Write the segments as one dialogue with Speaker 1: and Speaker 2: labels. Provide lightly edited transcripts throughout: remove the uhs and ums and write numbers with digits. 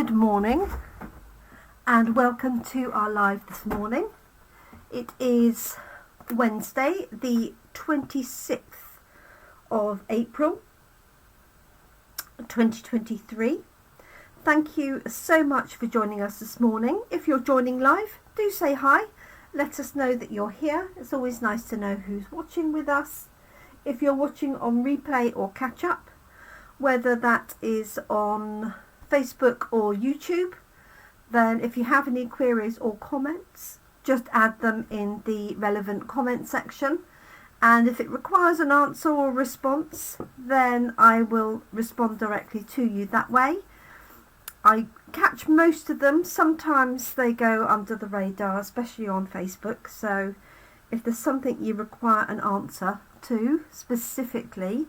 Speaker 1: Good morning and welcome to our live this morning. It is Wednesday the 26th of April 2023. Thank you so much for joining us this morning. If you're joining live, do say hi. Let us know that you're here. It's always nice to know who's watching with us. If you're watching on replay or catch up, whether that is on Facebook or YouTube, then if you have any queries or comments, just add them in the relevant comment section, and if it requires an answer or response, then I will respond directly to you that way. I catch most of them. Sometimes they go under the radar, especially on Facebook, so if there's something you require an answer to specifically,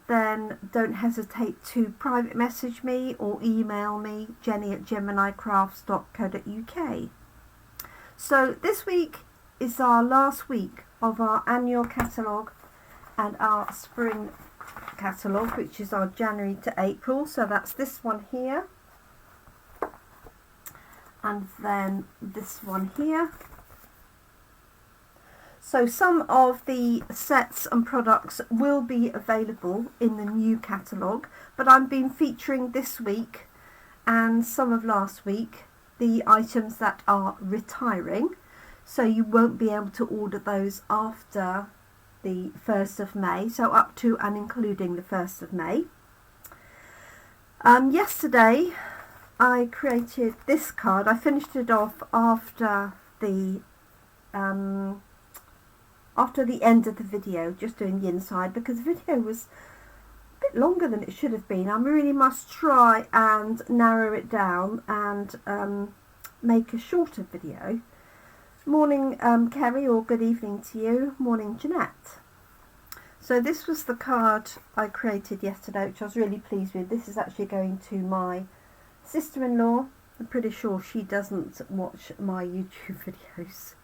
Speaker 1: then don't hesitate to private message me or email me, jenny@jeminicrafts.co.uk. So this week is our last week of our annual catalogue and our spring catalogue, which is our January to April. So that's this one here, and then this one here. So some of the sets and products will be available in the new catalogue, but I've been featuring this week and some of last week the items that are retiring, so you won't be able to order those after the 1st of May, so up to and including the 1st of May. Yesterday I created this card. I finished it off after the end of the video, just doing the inside, because the video was a bit longer than it should have been. I really must try and narrow it down and make a shorter video. Morning Kerry, or good evening to you. Morning Jeanette. So this was the card I created yesterday, which I was really pleased with. This is actually going to my sister-in-law. I'm pretty sure she doesn't watch my YouTube videos.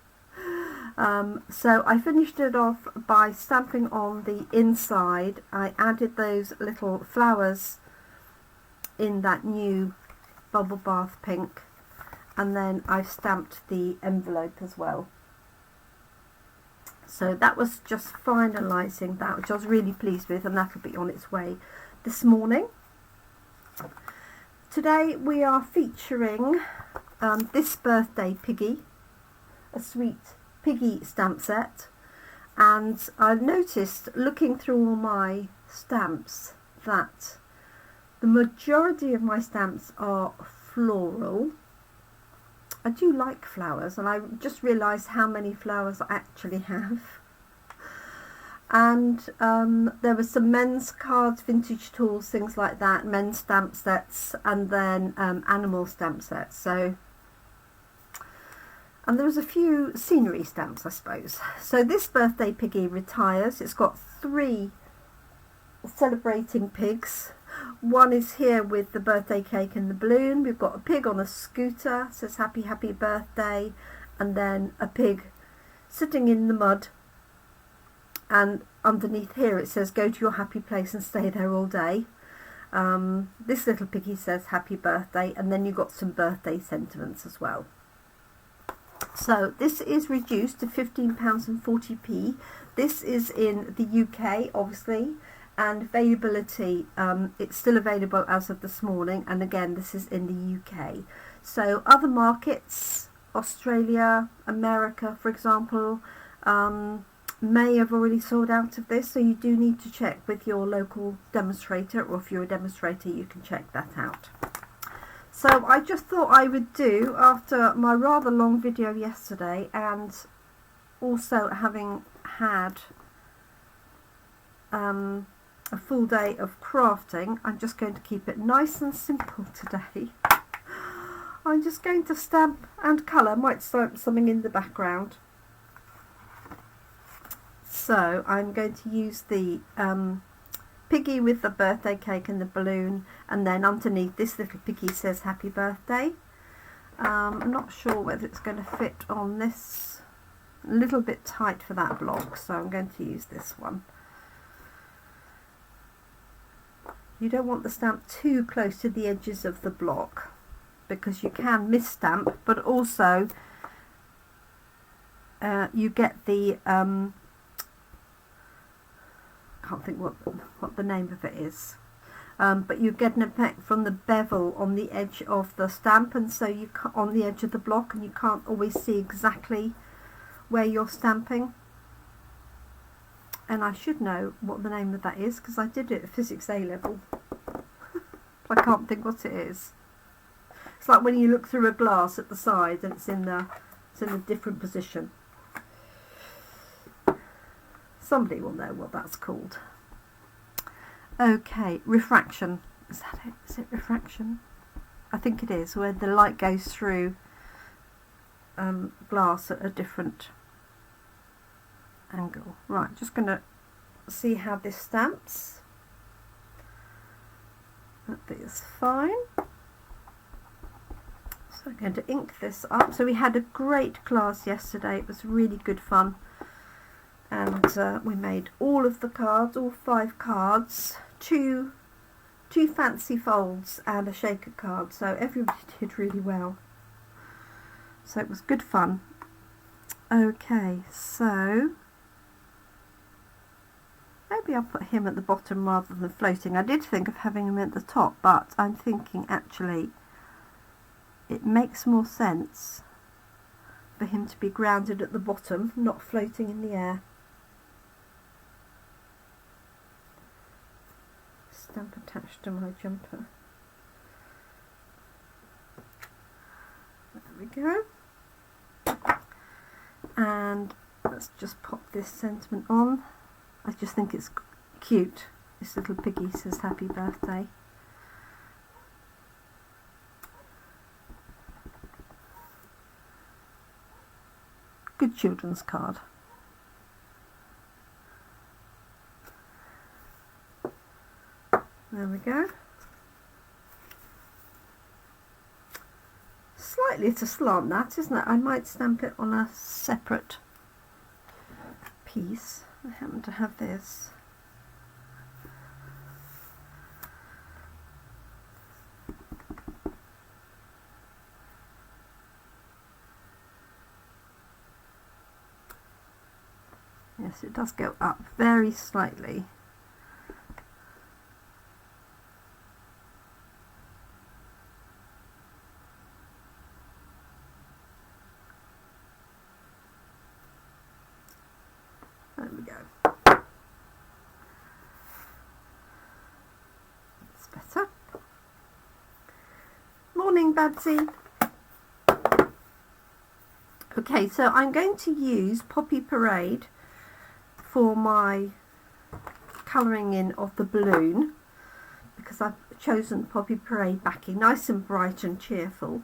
Speaker 1: So I finished it off by stamping on the inside. I added those little flowers in that new bubble bath pink, and then I've stamped the envelope as well. So that was just finalising that, which I was really pleased with, and that'll be on its way this morning. Today we are featuring this Birthday Piggy, a sweet Piggy stamp set, and I've noticed looking through all my stamps that the majority of my stamps are floral. I do like flowers, and I just realised how many flowers I actually have. And there were some men's cards, vintage tools, things like that, men's stamp sets, and then animal stamp sets. And there was a few scenery stamps, I suppose. So this Birthday Piggy retires. It's got 3 celebrating pigs. One is here with the birthday cake and the balloon. We've got a pig on a scooter, says happy, happy birthday. And then a pig sitting in the mud. And underneath here it says, go to your happy place and stay there all day. This little piggy says happy birthday. And then you've got some birthday sentiments as well. So this is reduced to £15.40. This is in the UK, obviously, and availability, it's still available as of this morning, and again this is in the UK. So other markets, Australia, America for example, may have already sold out of this, so you do need to check with your local demonstrator, or if you're a demonstrator you can check that out. So I just thought I would do, after my rather long video yesterday, and also having had a full day of crafting, I'm just going to keep it nice and simple today. I'm just going to stamp and colour, might stamp something in the background. So I'm going to use the piggy with the birthday cake and the balloon, and then underneath this little piggy says happy birthday. I'm not sure whether it's going to fit on this, a little bit tight for that block, so I'm going to use this one. You don't want the stamp too close to the edges of the block. because you can misstamp, but also you get the can't think what the name of it is, but you get an effect from the bevel on the edge of the stamp, and so you on the edge of the block, and you can't always see exactly where you're stamping. And I should know what the name of that is because I did it at Physics A level. I can't think what it is. It's like when you look through a glass at the side and it's in a different position. Somebody will know what that's called. Okay, refraction. Is that it? Is it refraction? I think it is, where the light goes through glass at a different angle. Right, just going to see how this stamps. That bit is fine. So I'm going to ink this up. So we had a great class yesterday. It was really good fun. And we made all of the cards, all 5 cards, two fancy folds and a shaker card. So everybody did really well. So it was good fun. Okay, so maybe I'll put him at the bottom rather than floating. I did think of having him at the top, but I'm thinking actually it makes more sense for him to be grounded at the bottom, not floating in the air. Stamp attached to my jumper. There we go. And let's just pop this sentiment on. I just think it's cute. This little piggy says happy birthday. Good children's card. There we go. Slightly at a slant, that, isn't it? I might stamp it on a separate piece. I happen to have this. Yes, it does go up very slightly. There we go. That's better. Morning, Badsy. Okay, so I'm going to use Poppy Parade for my colouring in of the balloon, because I've chosen Poppy Parade backing, nice and bright and cheerful.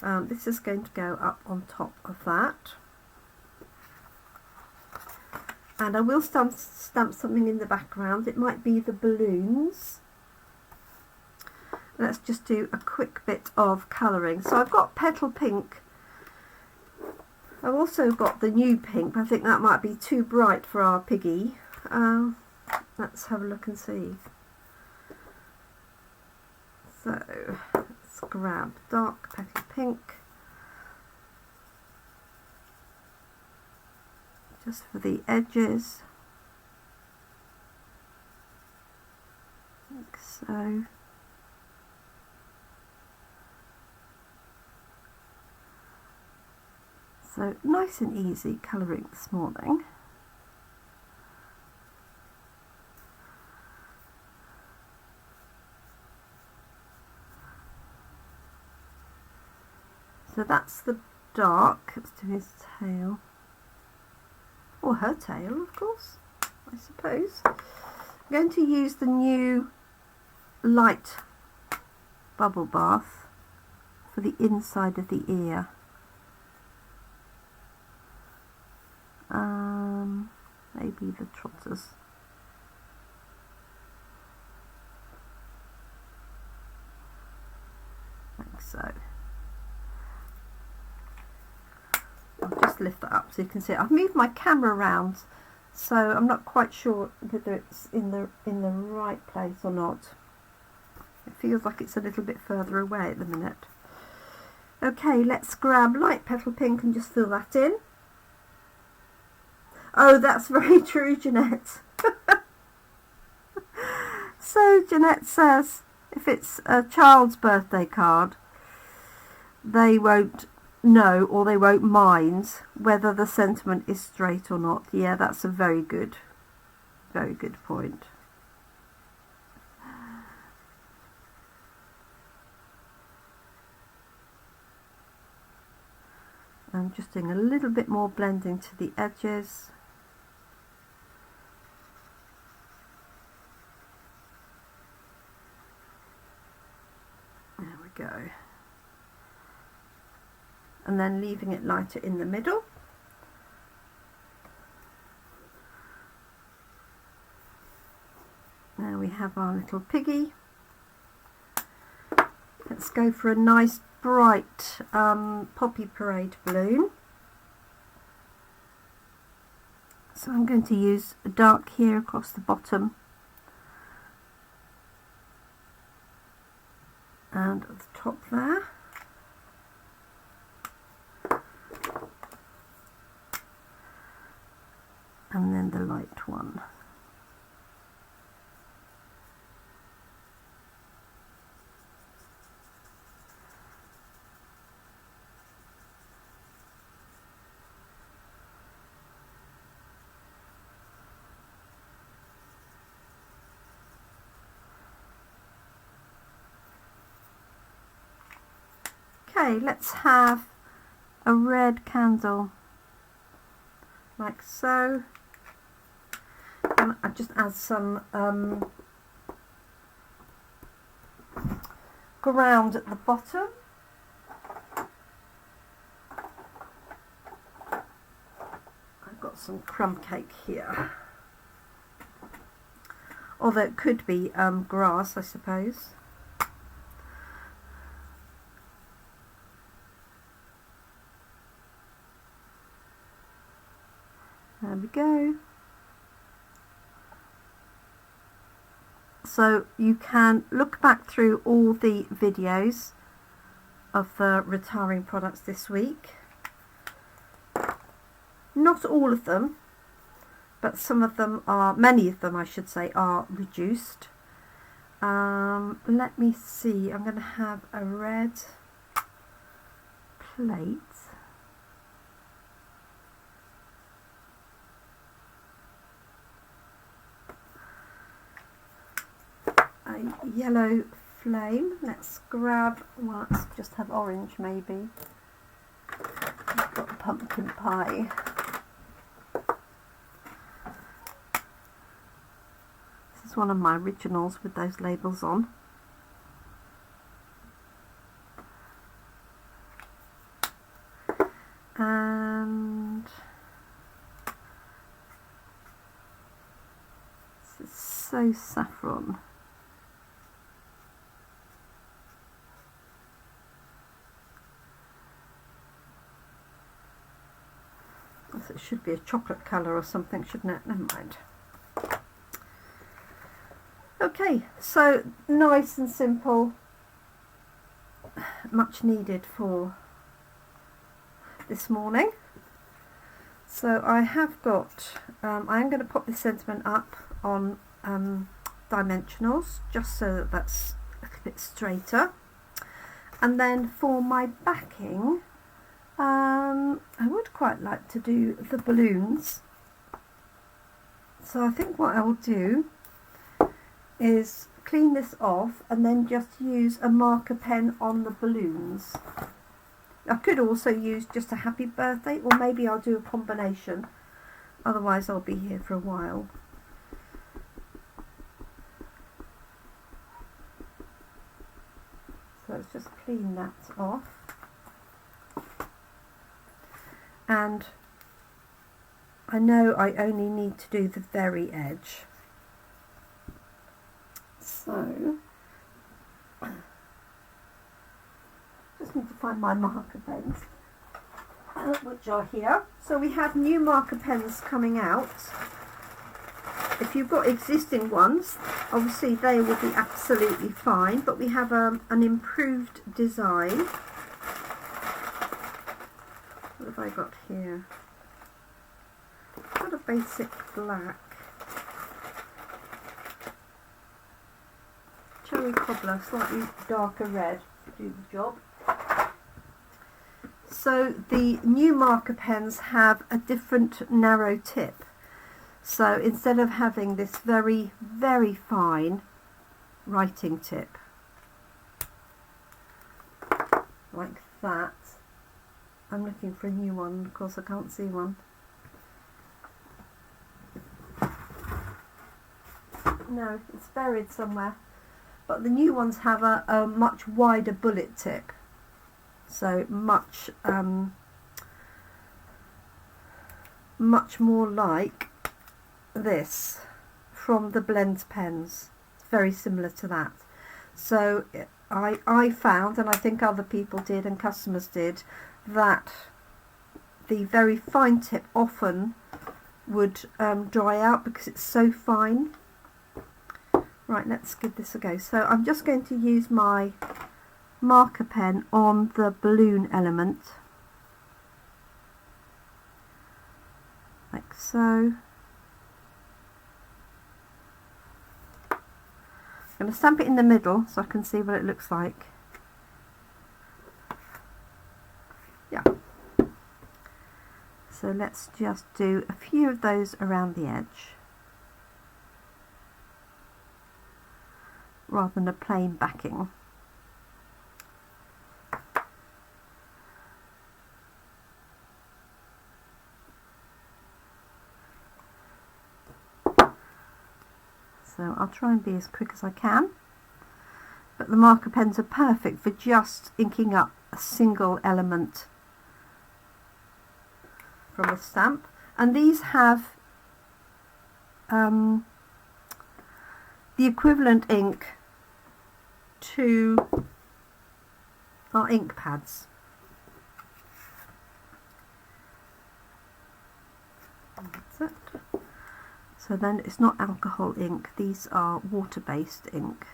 Speaker 1: This is going to go up on top of that. And I will stamp something in the background. It might be the balloons. Let's just do a quick bit of colouring. So I've got Petal Pink. I've also got the new pink, but I think that might be too bright for our piggy. Let's have a look and see. So let's grab dark Petal Pink. Just for the edges, like so. So nice and easy colouring this morning. So that's the dark. Let's do his tail. Or her tail, of course, I suppose. I'm going to use the new light bubble bath for the inside of the ear. Maybe the trotters. Like so. I'll just lift that up so you can see it. I've moved my camera around, so I'm not quite sure whether it's in the right place or not. It feels like it's a little bit further away at the minute. Okay, let's grab light petal pink and just fill that in. Oh, that's very true, Jeanette. So Jeanette says if it's a child's birthday card, they won't know, or they won't mind whether the sentiment is straight or not. Yeah, that's a very good point. I'm just doing a little bit more blending to the edges. There we go. And then leaving it lighter in the middle. There we have our little piggy. Let's go for a nice bright poppy parade balloon. So I'm going to use a dark here across the bottom and at the top there. And then the light one. Okay, let's have a red candle like so. And I just add some ground at the bottom. I've got some crumb cake here. Although it could be grass, I suppose. There we go. So you can look back through all the videos of the retiring products this week. Not all of them, but some of them are, many of them I should say, are reduced. Let me see, I'm going to have a red plate. A yellow flame. Let's grab, well, let's just have orange maybe. I've got pumpkin pie. This is one of my originals with those labels on. And this is so saffron. It should be a chocolate colour or something, shouldn't it? Never mind. Okay, so nice and simple, much needed for this morning. So I have got, I am going to pop this sentiment up on dimensionals, just so that that's a little bit straighter. And then for my backing, I would quite like to do the balloons. So I think what I'll do is clean this off and then just use a marker pen on the balloons. I could also use just a happy birthday, or maybe I'll do a combination. Otherwise I'll be here for a while. So let's just clean that off. And I know I only need to do the very edge. So, just need to find my marker pens, which are here. So we have new marker pens coming out. If you've got existing ones, obviously they will be absolutely fine, but we have an improved design. What have I got here? Got a basic black. Cherry cobbler, slightly darker red to do the job. So the new marker pens have a different narrow tip. So instead of having this very, very fine writing tip, like that, I'm looking for a new one, of course I can't see one. No, it's buried somewhere. But the new ones have a much wider bullet tip. So much much more like this from the blend pens. It's very similar to that. So I found, and I think other people did and customers did, that the very fine tip often would dry out because it's so fine. Right, let's give this a go. So I'm just going to use my marker pen on the balloon element, like so. I'm going to stamp it in the middle so I can see what it looks like. Yeah. So let's just do a few of those around the edge, rather than a plain backing. So I'll try and be as quick as I can, but the marker pens are perfect for just inking up a single element from a stamp, and these have the equivalent ink to our ink pads. That's it. So then it's not alcohol ink, these are water-based ink.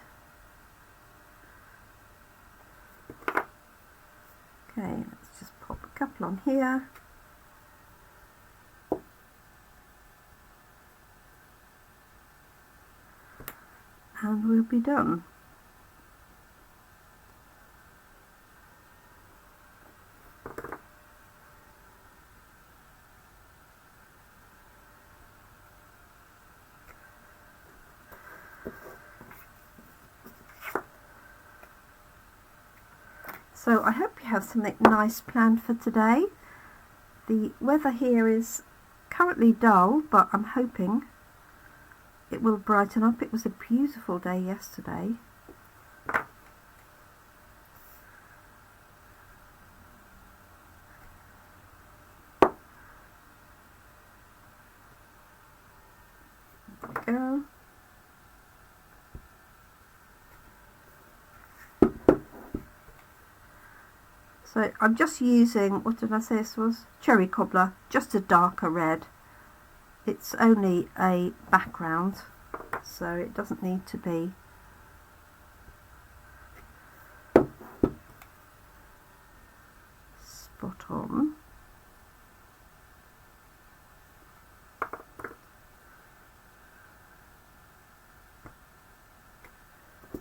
Speaker 1: Okay, let's just pop a couple on here. And we'll be done. So I hope you have something nice planned for today. The weather here is currently dull, but I'm hoping it will brighten up. It was a beautiful day yesterday. There we go. So I'm just using, what did I say this was? Cherry cobbler, just a darker red. It's only a background, so it doesn't need to be spot on.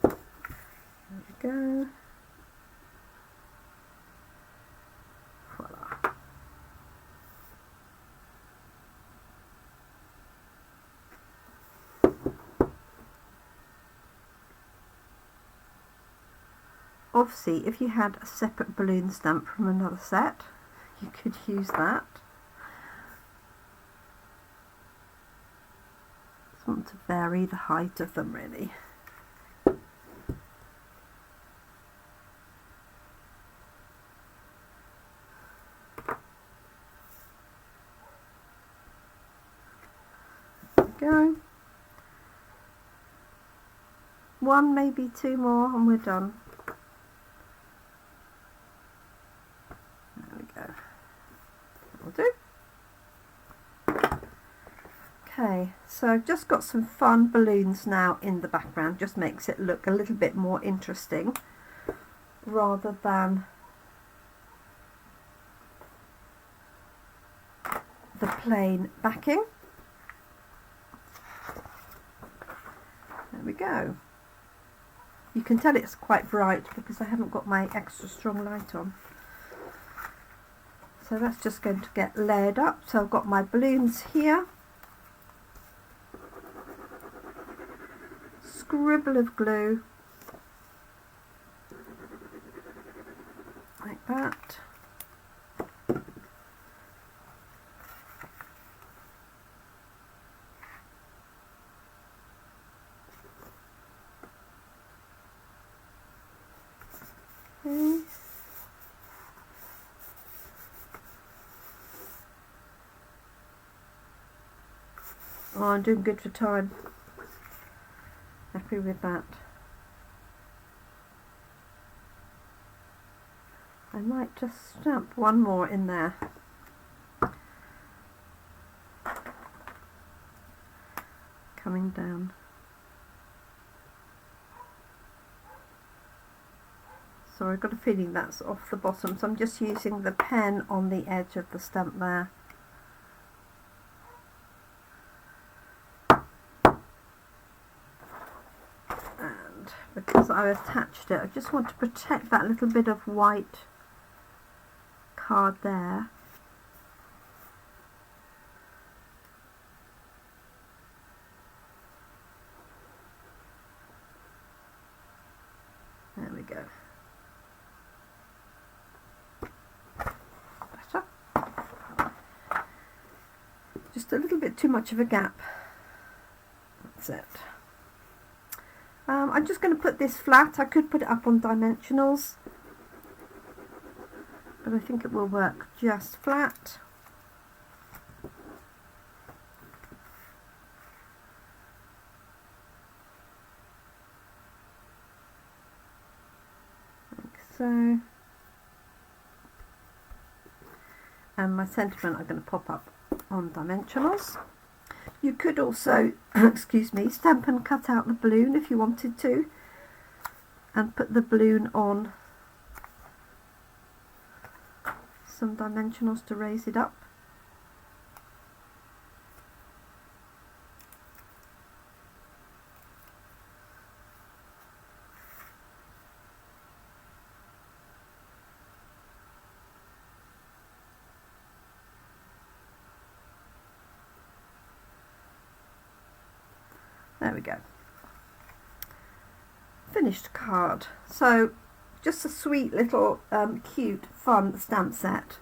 Speaker 1: There we go. Voila. Obviously, if you had a separate balloon stamp from another set, you could use that. Just want to vary the height of them, really. There we go. One, maybe two more, and we're done. Okay, so I've just got some fun balloons now in the background, just makes it look a little bit more interesting rather than the plain backing. There we go. You can tell it's quite bright because I haven't got my extra strong light on. So that's just going to get layered up. So I've got my balloons here. Scribble of glue. Like that. Okay. Oh, I'm doing good for time. Happy with that. I might just stamp one more in there. Coming down. So I've got a feeling that's off the bottom, so I'm just using the pen on the edge of the stamp there. And because I've attached it, I just want to protect that little bit of white card there. There we go. Better. Just a little bit too much of a gap. That's it. I'm just going to put this flat. I could put it up on dimensionals, but I think it will work just flat. Like so. And my sentiment I'm going to pop up on dimensionals. You could also, excuse me, stamp and cut out the balloon if you wanted to, and put the balloon on some dimensionals to raise it up. There we go. Finished card. So just a sweet little cute fun stamp set,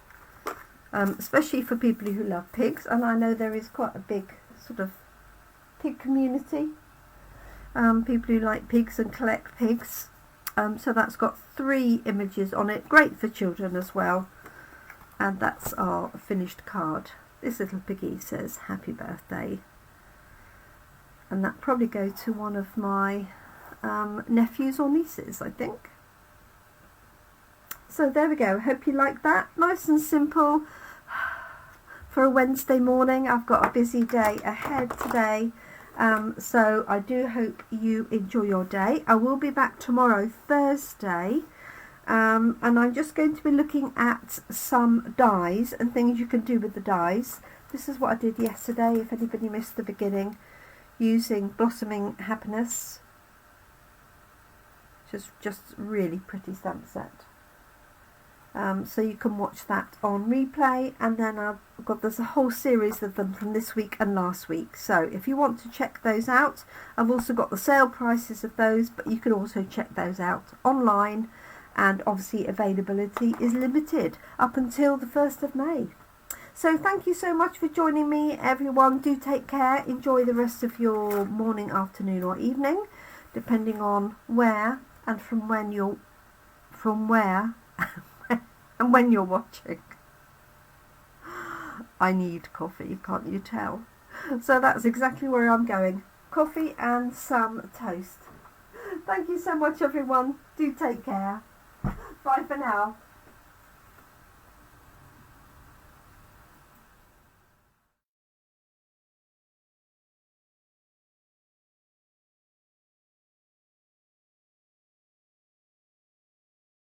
Speaker 1: especially for people who love pigs, and I know there is quite a big sort of pig community, people who like pigs and collect pigs. So that's got 3 images on it, great for children as well, and that's our finished card. This little piggy says happy birthday. And that probably goes to one of my nephews or nieces, I think. So there we go. Hope you like that. Nice and simple for a Wednesday morning. I've got a busy day ahead today. So I do hope you enjoy your day. I will be back tomorrow, Thursday. And I'm just going to be looking at some dies and things you can do with the dies. This is what I did yesterday, if anybody missed the beginning, using Blossoming Happiness. Just really pretty stamp set. So you can watch that on replay, and then there's a whole series of them from this week and last week. So if you want to check those out, I've also got the sale prices of those, but you can also check those out online, and obviously availability is limited up until the 1st of May. So thank you so much for joining me, everyone. Do take care. Enjoy the rest of your morning, afternoon or evening, depending on where and from when you're and when you're watching. I need coffee, can't you tell? So that's exactly where I'm going. Coffee and some toast. Thank you so much, everyone. Do take care. Bye for now.